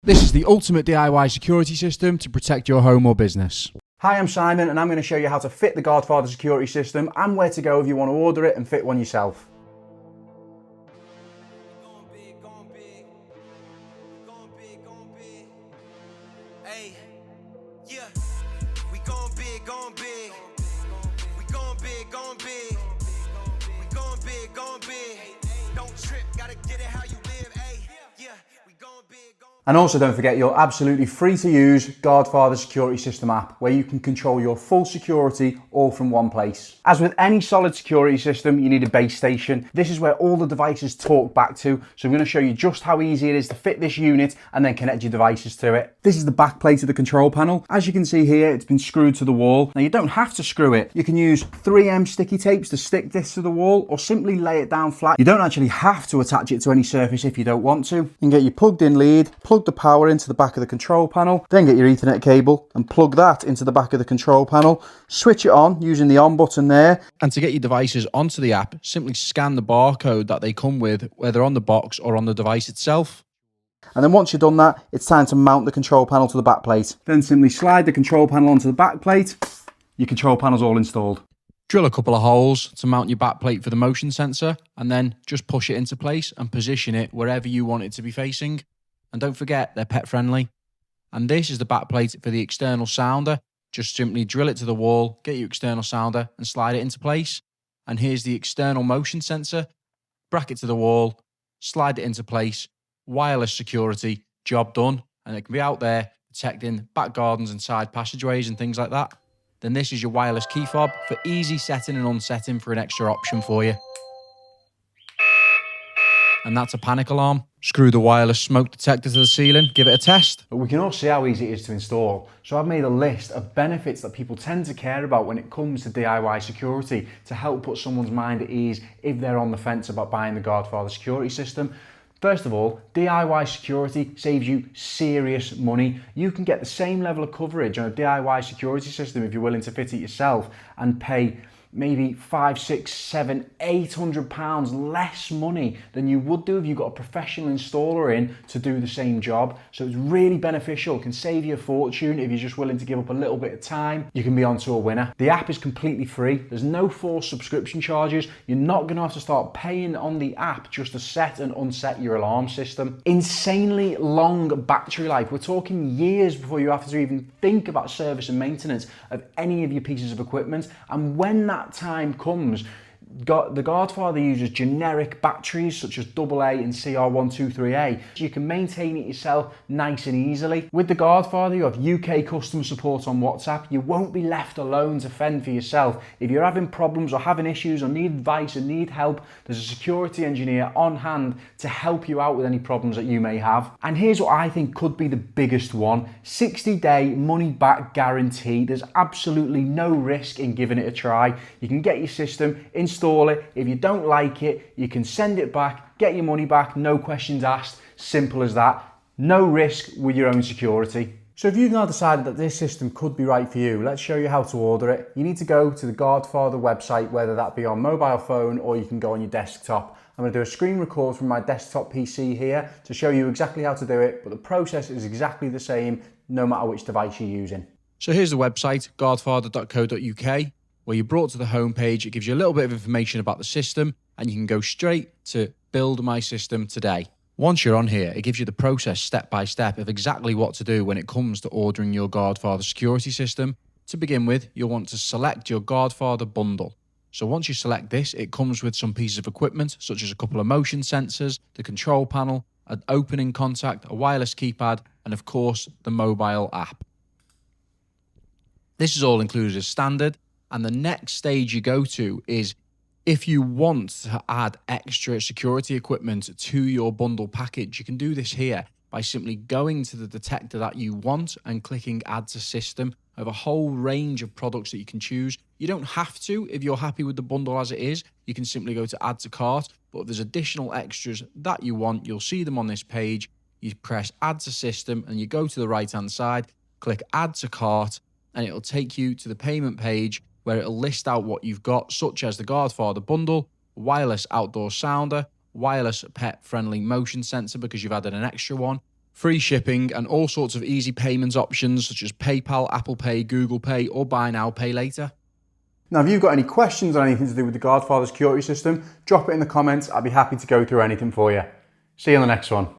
This is the ultimate DIY security system to protect your home or business. Hi, I'm Simon and I'm going to show you how to fit the Guardfather Security System and where to go if you want to order it and fit one yourself. And also don't forget your absolutely free to use Guardfather Security System app where you can control your full security all from one place. As with any solid security system, you need a base station. This is where all the devices talk back to. So I'm going to show you just how easy it is to fit this unit and then connect your devices to it. This is the back plate of the control panel. As you can see here, it's been screwed to the wall. Now you don't have to screw it. You can use 3M sticky tapes to stick this to the wall or simply lay it down flat. You don't actually have to attach it to any surface if you don't want to. You can get your plugged in lead, plug the power into the back of the control panel, then get your Ethernet cable and plug that into the back of the control panel, switch it on using the on button there. And to get your devices onto the app, simply scan the barcode that they come with, whether on the box or on the device itself. And then once you've done that, it's time to mount the control panel to the back plate. Then simply slide the control panel onto the back plate. Your control panel's all installed. Drill a couple of holes to mount your back plate for the motion sensor, and then just push it into place and position it wherever you want it to be facing. And don't forget, they're pet friendly. And this is the back plate for the external sounder. Just simply drill it to the wall, get your external sounder and slide it into place. And here's the external motion sensor. Bracket to the wall, slide it into place, wireless security, job done. And it can be out there protecting back gardens and side passageways and things like that. Then this is your wireless key fob for easy setting and unsetting for an extra option for you. And that's a panic alarm. Screw the wireless smoke detector to the ceiling, give it a test. But we can all see how easy it is to install. So I've made a list of benefits that people tend to care about when it comes to DIY security to help put someone's mind at ease if they're on the fence about buying the Guardfather Security System. First of all, DIY security saves you serious money. You can get the same level of coverage on a DIY security system if you're willing to fit it yourself and pay maybe £500, £600, £700, £800 less money than you would do if you got a professional installer in to do the same job. So it's really beneficial, can save you a fortune if you're just willing to give up a little bit of time. You can be onto a winner. The app is completely free. There's no forced subscription charges. You're not going to have to start paying on the app just to set and unset your alarm system. Insanely long battery life. We're talking years before you have to even think about service and maintenance of any of your pieces of equipment. And when that time comes, the Guardfather uses generic batteries such as AA and CR123A, so you can maintain it yourself nice and easily. With the Guardfather, you have UK customer support on WhatsApp. You won't be left alone to fend for yourself. If you're having problems or having issues or need advice and need help, there's a security engineer on hand to help you out with any problems that you may have. And here's what I think could be the biggest one: 60-day money back guarantee. There's absolutely no risk in giving it a try. You can get your system, install it. If you don't like it, you can send it back, get your money back, no questions asked. Simple as that. No risk with your own security. So if you've now decided that this system could be right for you, let's show you how to order it. You need to go to the Guardfather website, whether that be on mobile phone or you can go on your desktop. I'm going to do a screen record from my desktop PC here to show you exactly how to do it, but the process is exactly the same no matter which device you're using. So here's the website, guardfather.co.uk. Where you're brought to the home page. It gives you a little bit of information about the system and you can go straight to build my system today. Once you're on here, it gives you the process step by step of exactly what to do when it comes to ordering your Guardfather security system. To begin with, you'll want to select your Guardfather bundle. So once you select this, it comes with some pieces of equipment such as a couple of motion sensors, the control panel, an opening contact, a wireless keypad, and of course the mobile app. This is all included as standard. And the next stage you go to is if you want to add extra security equipment to your bundle package, you can do this here by simply going to the detector that you want and clicking Add to System. I have a whole range of products that you can choose. You don't have to if you're happy with the bundle as it is. You can simply go to Add to Cart, but if there's additional extras that you want, you'll see them on this page. You press Add to System and you go to the right-hand side, click Add to Cart, and it'll take you to the payment page where it'll list out what you've got, such as the Guardfather bundle, wireless outdoor sounder, wireless pet-friendly motion sensor because you've added an extra one, free shipping, and all sorts of easy payment options such as PayPal, Apple Pay, Google Pay, or buy now, pay later. Now, if you've got any questions on anything to do with the Guardfather Security System, drop it in the comments. I'd be happy to go through anything for you. See you on the next one.